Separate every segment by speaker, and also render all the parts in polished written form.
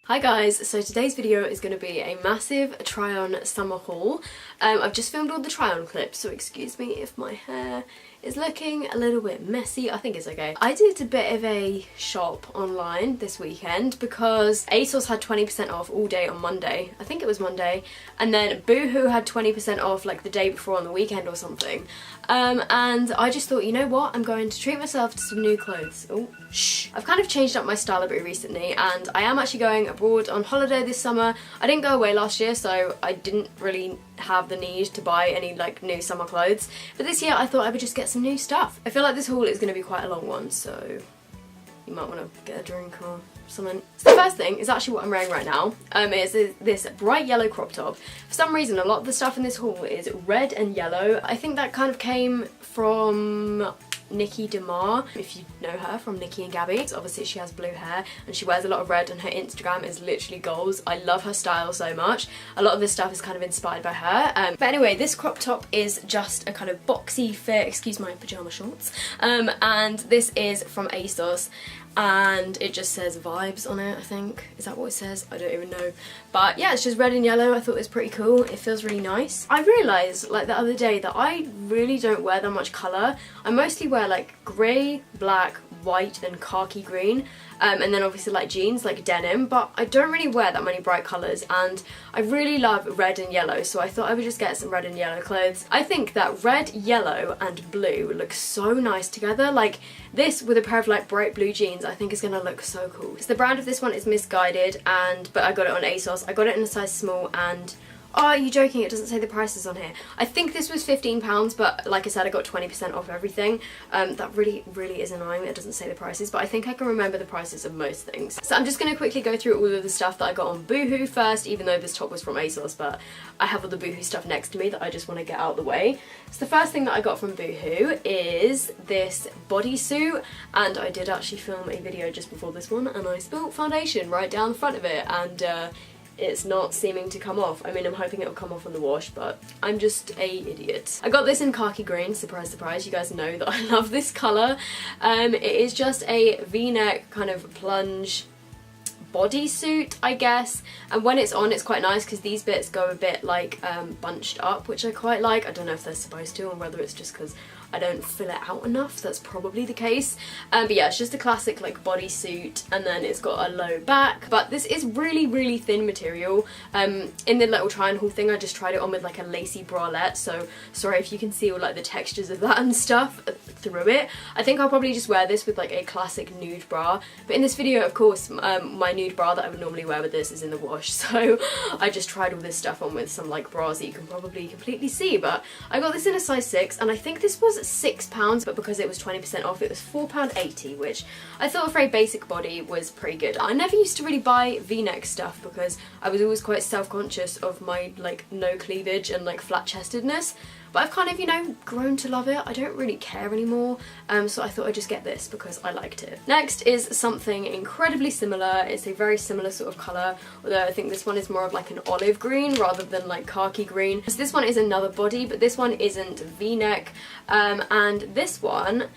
Speaker 1: Hi guys, so today's video is going to be a massive try on summer haul. I've just filmed all the try on clips, so excuse me if my hair is looking a little bit messy. I think it's okay. I did a bit of a shop online this weekend because ASOS had 20% off all day on Monday. I think it was Monday. And then BOOHOO had 20% off like the day before on the weekend or something. And I just thought, you know what, I'm going to treat myself to some new clothes. Oh, shh. I've kind of changed up my style a bit recently, and I am actually going abroad on holiday this summer. I didn't go away last year, so I didn't really have the need to buy any like new summer clothes. But this year I thought I would just get some new stuff. I feel like this haul is going to be quite a long one, so you might want to get a drink or something. So the first thing is actually what I'm wearing right now. It's this bright yellow crop top. For some reason a lot of the stuff in this haul is red and yellow. I think that kind of came from Nikki DeMar, if you know her from Nikki and Gabby. So obviously she has blue hair and she wears a lot of red and her Instagram is literally goals. I love her style so much. A lot of this stuff is kind of inspired by her. But anyway, this crop top is just a kind of boxy fit, excuse my pyjama shorts, and this is from ASOS. And it just says vibes on it, I think. Is that what it says? I don't even know. But yeah, it's just red and yellow. I thought it was pretty cool. It feels really nice. I realised like the other day that I really don't wear that much colour. I mostly wear like grey, black, white and khaki green. And then obviously like jeans, like denim, but I don't really wear that many bright colours, and I really love red and yellow, so I thought I would just get some red and yellow clothes. I think that red, yellow and blue look so nice together. Like this with a pair of like bright blue jeans I think is going to look so cool. So the brand of this one is Misguided, but I got it on ASOS. I got it in a size small, and oh, are you joking? It doesn't say the prices on here. I think this was £15, but like I said, I got 20% off everything. That really is annoying that it doesn't say the prices, but I think I can remember the prices of most things. So I'm just going to quickly go through all of the stuff that I got on BOOHOO first, even though this top was from ASOS, but I have all the BOOHOO stuff next to me that I just want to get out of the way. So the first thing that I got from BOOHOO is this bodysuit, and I did actually film a video just before this one, and I spilled foundation right down the front of it, and it's not seeming to come off. I mean, I'm hoping it'll come off on the wash, but I'm just a idiot. I got this in khaki green, surprise surprise, you guys know that I love this colour. It is just a v-neck kind of plunge bodysuit, I guess, and when it's on it's quite nice because these bits go a bit like bunched up, which I quite like. I don't know if they're supposed to or whether it's just because I don't fill it out enough. That's probably the case. But yeah, it's just a classic like bodysuit, and then it's got a low back. But this is really thin material. In the little try and haul thing, I just tried it on with like a lacy bralette, so sorry if you can see all like the textures of that and stuff through it. I think I'll probably just wear this with like a classic nude bra. But in this video, of course, my nude bra that I would normally wear with this is in the wash, so I just tried all this stuff on with some like bras that you can probably completely see. But I got this in a size 6, and I think this was £6, but because it was 20% off it was £4.80, which I thought for a basic body was pretty good. I never used to really buy v-neck stuff because I was always quite self-conscious of my like no cleavage and like flat chestedness, but I've kind of, you know, grown to love it. I don't really care anymore, so I thought I'd just get this because I liked it. Next is something incredibly similar. It's a very similar sort of colour, although I think this one is more of like an olive green rather than like khaki green. So this one is another body, but this one isn't v-neck, and this one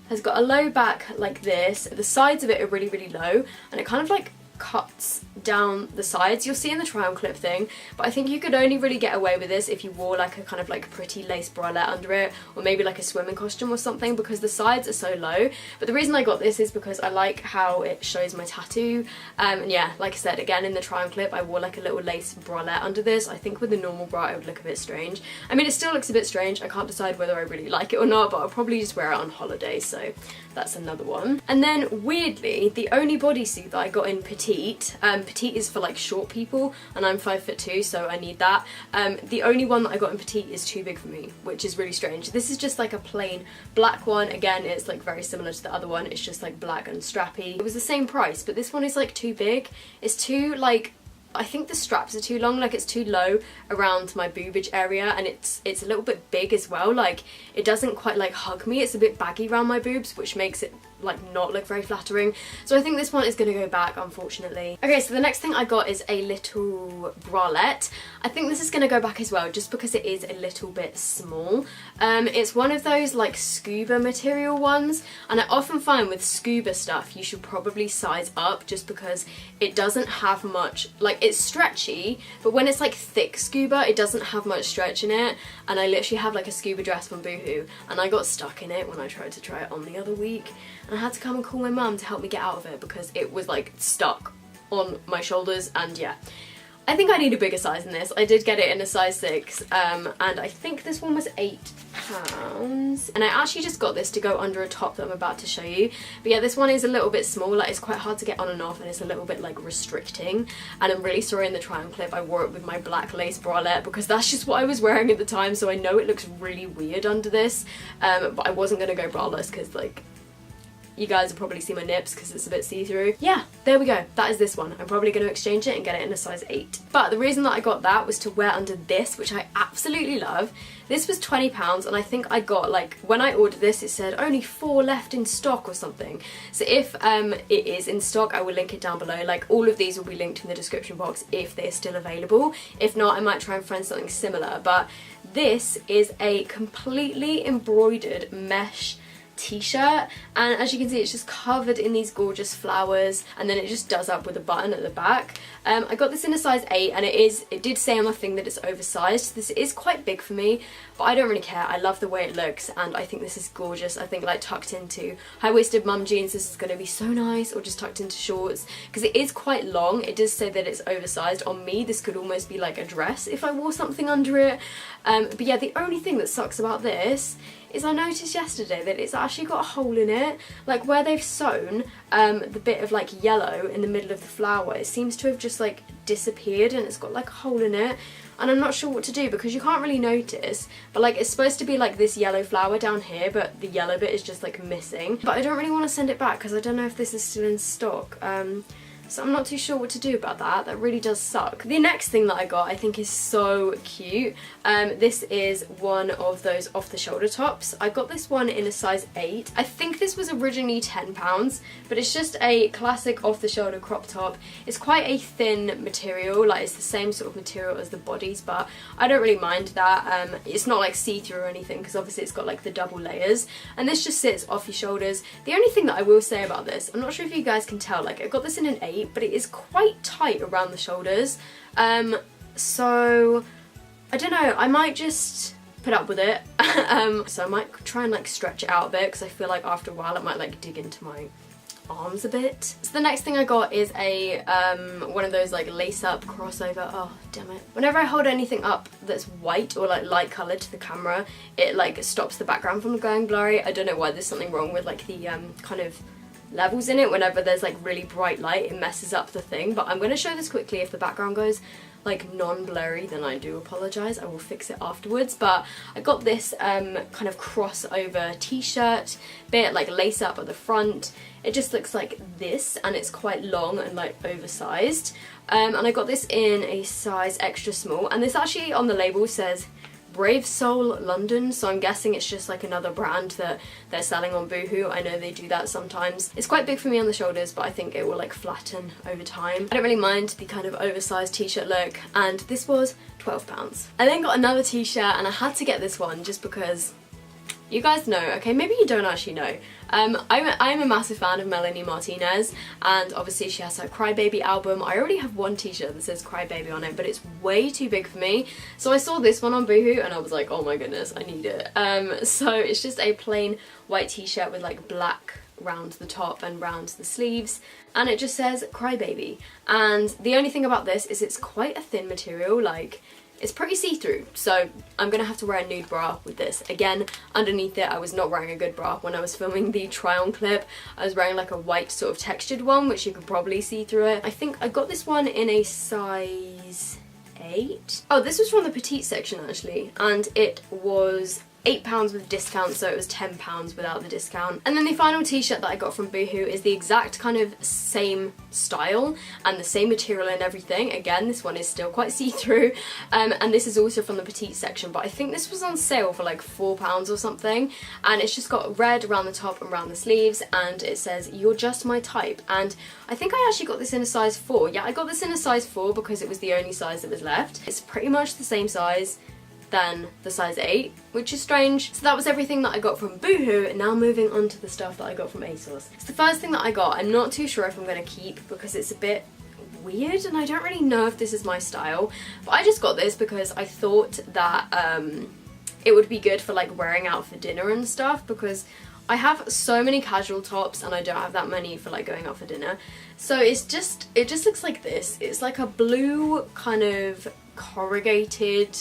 Speaker 1: has got a low back like this. The sides of it are really low, and it kind of like cuts down the sides. You'll see in the try on clip thing, but I think you could only really get away with this if you wore like a kind of like pretty lace bralette under it, or maybe like a swimming costume or something, because the sides are so low. But the reason I got this is because I like how it shows my tattoo, and yeah, like I said, again in the try on clip I wore like a little lace bralette under this. I think with a normal bra it would look a bit strange. I mean, it still looks a bit strange. I can't decide whether I really like it or not, but I'll probably just wear it on holiday, so that's another one. And then weirdly, the only bodysuit that I got in petite, petite is for like short people, and I'm 5'2", so I need that. The only one that I got in petite is too big for me, which is really strange. This is just like a plain black one. Again, it's like very similar to the other one. It's just like black and strappy. It was the same price, but this one is like too big. It's too like, I think the straps are too long, like it's too low around my boobage area, and it's a little bit big as well. Like it doesn't quite like hug me. It's a bit baggy around my boobs, which makes it like not look very flattering. So I think this one is going to go back, unfortunately. Okay, so the next thing I got is a little bralette. I think this is going to go back as well, just because it is a little bit small. It's one of those like scuba material ones, and I often find with scuba stuff you should probably size up, just because it doesn't have much, like it's stretchy, but when it's like thick scuba it doesn't have much stretch in it. And I literally have like a scuba dress from BOOHOO and I got stuck in it when I tried to try it on the other week, and I had to come and call my mum to help me get out of it because it was like stuck on my shoulders. And yeah, I think I need a bigger size than this. I did get it in a size 6, and I think this one was £8. And I actually just got this to go under a top that I'm about to show you. But yeah, this one is a little bit small, like it's quite hard to get on and off, and it's a little bit like restricting. And I'm really sorry in the try on clip I wore it with my black lace bralette, because that's just what I was wearing at the time, so I know it looks really weird under this. But I wasn't going to go braless because like, you guys will probably see my nips because it's a bit see-through. Yeah, there we go. That is this one. I'm probably going to exchange it and get it in a size 8. But the reason that I got that was to wear under this, which I absolutely love. This was £20, and I think I got, like, when I ordered this it said only 4 left in stock or something. So if it is in stock, I will link it down below. Like, all of these will be linked in the description box if they're still available. If not, I might try and find something similar. But this is a completely embroidered mesh t-shirt, and as you can see it's just covered in these gorgeous flowers, and then it just does up with a button at the back. I got this in a size 8, and it did say on the thing that it's oversized. This is quite big for me, but I don't really care. I love the way it looks, and I think this is gorgeous. I think like tucked into high-waisted mum jeans this is going to be so nice, or just tucked into shorts, because it is quite long. It does say that it's oversized. On me this could almost be like a dress if I wore something under it. But yeah, the only thing that sucks about this is I noticed yesterday that it's actually got a hole in it, like where they've sewn the bit of like yellow in the middle of the flower. It seems to have just like disappeared, and it's got like a hole in it, and I'm not sure what to do because you can't really notice, but like it's supposed to be like this yellow flower down here, but the yellow bit is just like missing. But I don't really want to send it back because I don't know if this is still in stock. So I'm not too sure what to do about that. That really does suck. The next thing that I got I think is so cute. This is one of those off-the-shoulder tops. I got this one in a size 8. I think this was originally £10, but it's just a classic off-the-shoulder crop top. It's quite a thin material, like it's the same sort of material as the bodies, but I don't really mind that. It's not like see-through or anything because obviously it's got like the double layers, and this just sits off your shoulders. The only thing that I will say about this, I'm not sure if you guys can tell, like I got this in an 8, but it is quite tight around the shoulders. So I don't know, I might just put up with it. So I might try and like stretch it out a bit because I feel like after a while it might like dig into my arms a bit. So the next thing I got is a one of those like lace up crossover. Oh damn it, whenever I hold anything up that's white or like light coloured to the camera, it like stops the background from going blurry. I don't know why, there's something wrong with like the kind of levels in it. Whenever there's like really bright light it messes up the thing, but I'm going to show this quickly. If the background goes like non-blurry then I do apologise, I will fix it afterwards. But I got this kind of crossover t-shirt bit, like lace up at the front. It just looks like this, and it's quite long and like oversized, and I got this in a size extra small, and this actually on the label says Brave Soul London, so I'm guessing it's just like another brand that they're selling on BOOHOO. I know they do that sometimes. It's quite big for me on the shoulders, but I think it will like flatten over time. I don't really mind the kind of oversized t-shirt look, and this was £12. I then got another t-shirt, and I had to get this one just because you guys know, okay, maybe you don't actually know. I'm a massive fan of Melanie Martinez, and obviously she has her Crybaby album. I already have one t-shirt that says Crybaby on it, but it's way too big for me. So I saw this one on BOOHOO and I was like, oh my goodness, I need it. So it's just a plain white t-shirt with like black round the top and round the sleeves, and it just says Crybaby. And the only thing about this is it's quite a thin material, like it's pretty see-through, so I'm gonna have to wear a nude bra with this. Again, underneath it I was not wearing a good bra when I was filming the try-on clip. I was wearing like a white sort of textured one, which you could probably see through it. I think I got this one in a size 8. Oh, this was from the petite section actually, and it was £8 with discount, so it was £10 without the discount. And then the final t-shirt that I got from Boohoo is the exact kind of same style and the same material and everything. Again, this one is still quite see-through, and this is also from the petite section, but I think this was on sale for like £4 or something, and it's just got red around the top and around the sleeves, and it says, "You're just my type." And I think I actually got this in a size 4. Yeah, I got this in a size 4 because it was the only size that was left. It's pretty much the same size than the size 8, which is strange. So that was everything that I got from Boohoo, and now moving on to the stuff that I got from ASOS. So the first thing that I got, I'm not too sure if I'm going to keep because it's a bit weird and I don't really know if this is my style, but I just got this because I thought that it would be good for like wearing out for dinner and stuff, because I have so many casual tops and I don't have that many for like going out for dinner. So it just looks like this. It's like a blue kind of corrugated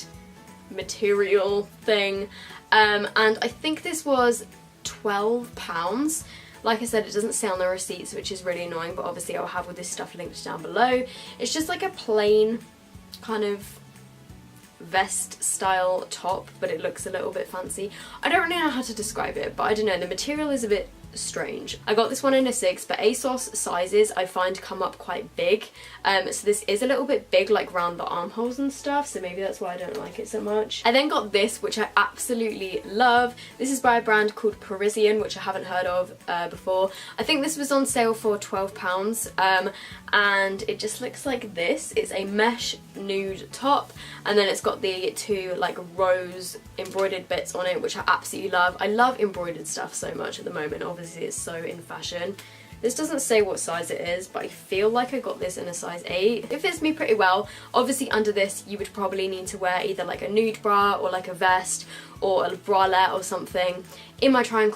Speaker 1: material thing, and I think this was £12. Like I said, it doesn't say on the receipts, which is really annoying, but obviously I'll have all this stuff linked down below. It's just like a plain kind of vest style top, but it looks a little bit fancy. I don't really know how to describe it, but I don't know, the material is a bit strange. I got this one in a 6, but ASOS sizes I find come up quite big, so this is a little bit big, like round the armholes and stuff, so maybe that's why I don't like it so much. I then got this, which I absolutely love. This is by a brand called Parisian, which I haven't heard of before. I think this was on sale for £12, and it just looks like this. It's a mesh nude top, and then it's got the 2 like rose embroidered bits on it, which I absolutely love. I love embroidered stuff so much at the moment. Obviously it's so in fashion. This doesn't say what size it is, but I feel like I got this in a size 8. It fits me pretty well. Obviously under this you would probably need to wear either like a nude bra or like a vest or a bralette or something. In my try on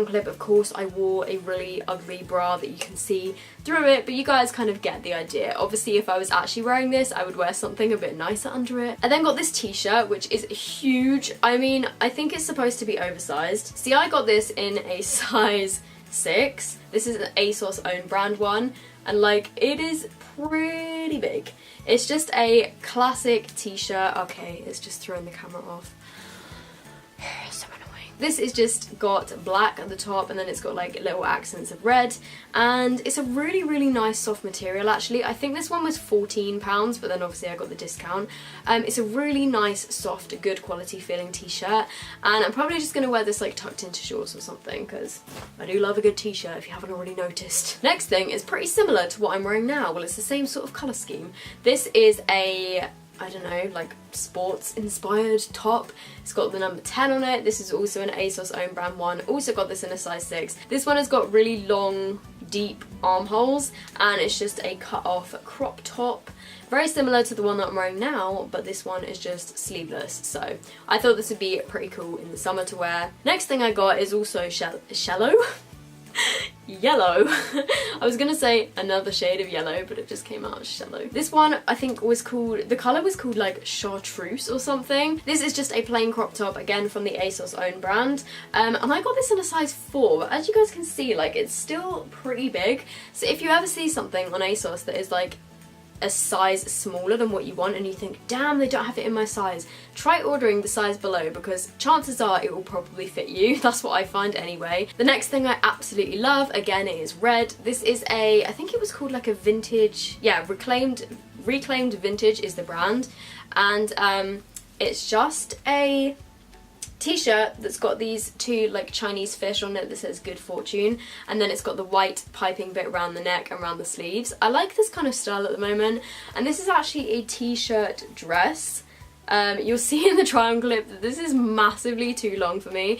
Speaker 1: clip, of course, I wore a really ugly bra that you can see through it, but you guys kind of get the idea. Obviously if I was actually wearing this, I would wear something a bit nicer under it. I then got this t-shirt, which is huge. I mean, I think it's supposed to be oversized. See, I got this in a size 6. This is an ASOS own brand one, and like it is pretty big. It's just a classic t-shirt. Okay, it's just throwing the camera off. So annoying. This is just got black at the top, and then it's got like little accents of red, and it's a really, really nice soft material actually. I think this one was £14, but then obviously I got the discount. It's a really nice, soft, good quality feeling t-shirt, and I'm probably just going to wear this like tucked into shorts or something, because I do love a good t-shirt if you haven't already noticed. Next thing is pretty similar to what I'm wearing now. Well, it's the same sort of colour scheme. This is a, I don't know, like sports inspired top. It's got the number 10 on it. This is also an ASOS own brand one. Also got this in a size 6. This one has got really long, deep armholes, and it's just a cut off crop top. Very similar to the one that I'm wearing now, but this one is just sleeveless. So I thought this would be pretty cool in the summer to wear. Next thing I got is also shallow. Yellow. I was gonna say another shade of yellow, but it just came out as shallow. This one I think was called, the colour was called like chartreuse or something. This is just a plain crop top, again from the ASOS own brand, and I got this in a size 4, but as you guys can see, like it's still pretty big. So if you ever see something on ASOS that is like a size smaller than what you want and you think, damn, they don't have it in my size, try ordering the size below, because chances are it will probably fit you. That's what I find anyway. The next thing I absolutely love, again, it is red. This is a, I think it was called like a vintage, yeah, reclaimed vintage is the brand, and it's just a t-shirt that's got these 2 like Chinese fish on it that says good fortune, and then it's got the white piping bit around the neck and around the sleeves. I like this kind of style at the moment, and this is actually a t-shirt dress. You'll see in the try on clip that this is massively too long for me,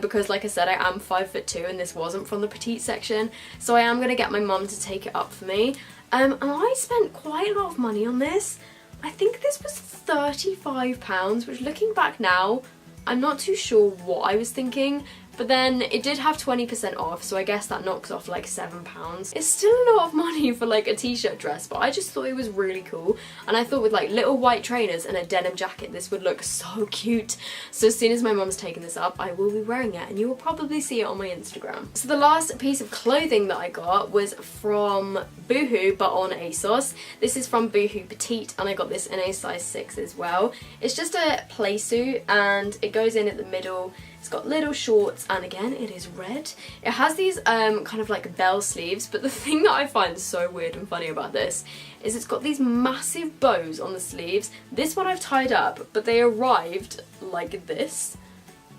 Speaker 1: because like I said, I am 5'2", and this wasn't from the petite section, so I am going to get my mum to take it up for me. And I spent quite a lot of money on this. I think this was £35, which looking back now, I'm not too sure what I was thinking, but then it did have 20% off, so I guess that knocks off like £7. It's still a lot of money for like a t-shirt dress, but I just thought it was really cool, and I thought with like little white trainers and a denim jacket this would look so cute. So as soon as my mum's taken this up, I will be wearing it and you will probably see it on my Instagram. So the last piece of clothing that I got was from BOOHOO but on ASOS. This is from BOOHOO Petite and I got this in a size 6 as well. It's just a play suit and it goes in at the middle. It's got little shorts and again it is red. It has these kind of like bell sleeves, but the thing that I find so weird and funny about this is it's got these massive bows on the sleeves. This one I've tied up, but they arrived like this.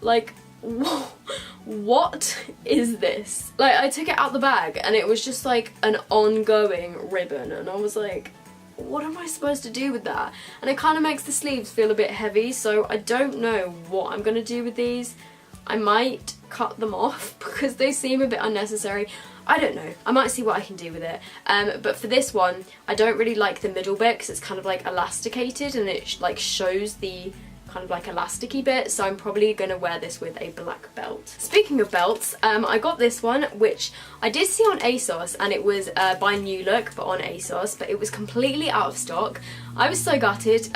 Speaker 1: Like, what is this? Like, I took it out the bag and it was just like an ongoing ribbon and I was like, what am I supposed to do with that? And it kind of makes the sleeves feel a bit heavy, so I don't know what I'm gonna do with these. I might cut them off because they seem a bit unnecessary. I don't know. I might see what I can do with it. But for this one, I don't really like the middle bit because it's kind of like elasticated and it like shows the kind of like elasticy bit, so I'm probably going to wear this with a black belt. Speaking of belts, I got this one which I did see on ASOS and it was by NEWLOOK but on ASOS, but it was completely out of stock. I was so gutted.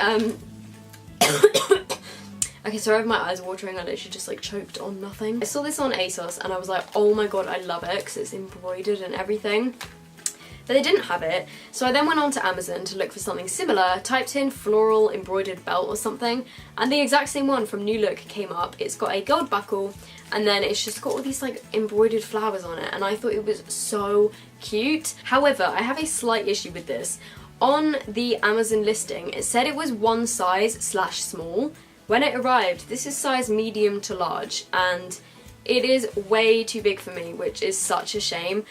Speaker 1: Okay, sorry if my eyes are watering, I literally just like choked on nothing. I saw this on ASOS and I was like, oh my god, I love it because it's embroidered and everything. But they didn't have it, so I then went on to Amazon to look for something similar, typed in floral embroidered belt or something, and the exact same one from NEWLOOK came up. It's got a gold buckle and then it's just got all these like embroidered flowers on it and I thought it was so cute. However, I have a slight issue with this. On the Amazon listing, it said it was one size / small. When it arrived, this is size medium to large and it is way too big for me, which is such a shame.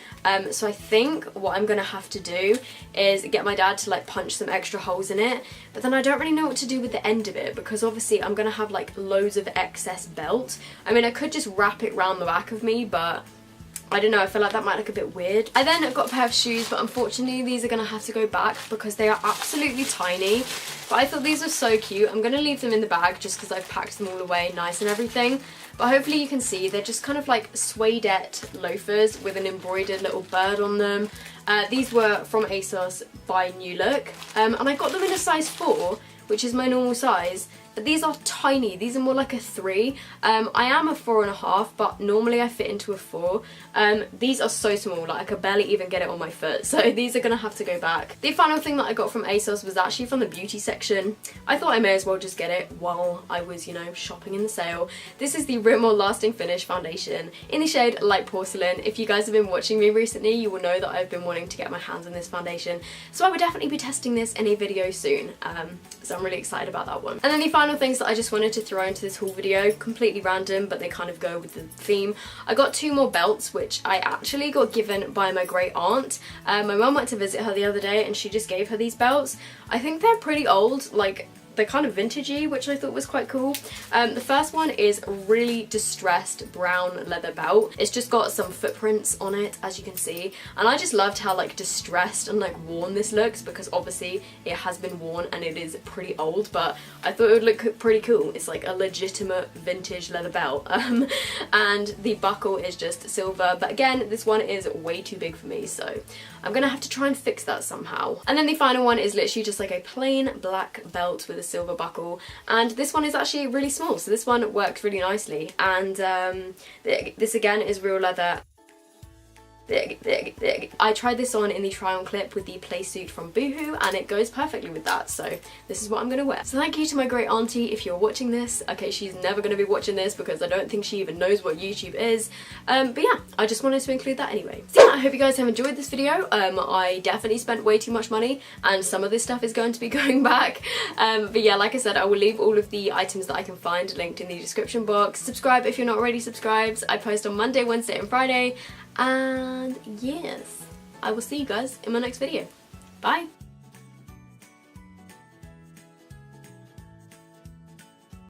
Speaker 1: So I think what I'm gonna have to do is get my dad to like punch some extra holes in it, but then I don't really know what to do with the end of it because obviously I'm gonna have like loads of excess belt. I mean, I could just wrap it round the back of me, but I don't know, I feel like that might look a bit weird. I then got a pair of shoes, but unfortunately these are going to have to go back because they are absolutely tiny. But I thought these were so cute. I'm going to leave them in the bag just because I've packed them all away nice and everything. But hopefully you can see they're just kind of like suedette loafers with an embroidered little bird on them. These were from ASOS by NEWLOOK. And I got them in a size 4, which is my normal size. But these are tiny, these are more like a 3. I am a 4.5, but normally I fit into a 4. These are so small, like I could barely even get it on my foot, so these are gonna have to go back. The final thing that I got from ASOS was actually from the beauty section. I thought I may as well just get it while I was, you know, shopping in the sale. This is the Rimmel Lasting Finish Foundation in the shade Light Porcelain. If you guys have been watching me recently, you will know that I've been wanting to get my hands on this foundation, so I would definitely be testing this in a video soon. So I'm really excited about that one. And then the final things that I just wanted to throw into this haul video, completely random, but they kind of go with the theme. I got 2 more belts, which I actually got given by my great aunt. My mum went to visit her the other day and she just gave her these belts. I think they're pretty old, like they're kind of vintagey, which I thought was quite cool. The first one is a really distressed brown leather belt. It's just got some footprints on it, as you can see, and I just loved how like distressed and like worn this looks because obviously it has been worn and it is pretty old, but I thought it would look pretty cool. It's like a legitimate vintage leather belt. And the buckle is just silver, but again, this one is way too big for me, so I'm gonna have to try and fix that somehow. And then the final one is literally just like a plain black belt with a silver buckle, and this one is actually really small, so this one works really nicely. And this again is real leather. I tried this on in the try on clip with the play suit from BOOHOO and it goes perfectly with that, so this is what I'm gonna wear. So thank you to my great auntie if you're watching this. Okay, she's never gonna be watching this because I don't think she even knows what YouTube is, but yeah, I just wanted to include that anyway. So yeah, I hope you guys have enjoyed this video. I definitely spent way too much money and some of this stuff is going to be going back, but yeah, like I said, I will leave all of the items that I can find linked in the description box. Subscribe if you're not already subscribed. I post on Monday, Wednesday and Friday. And yes, I will see you guys in my next video. Bye!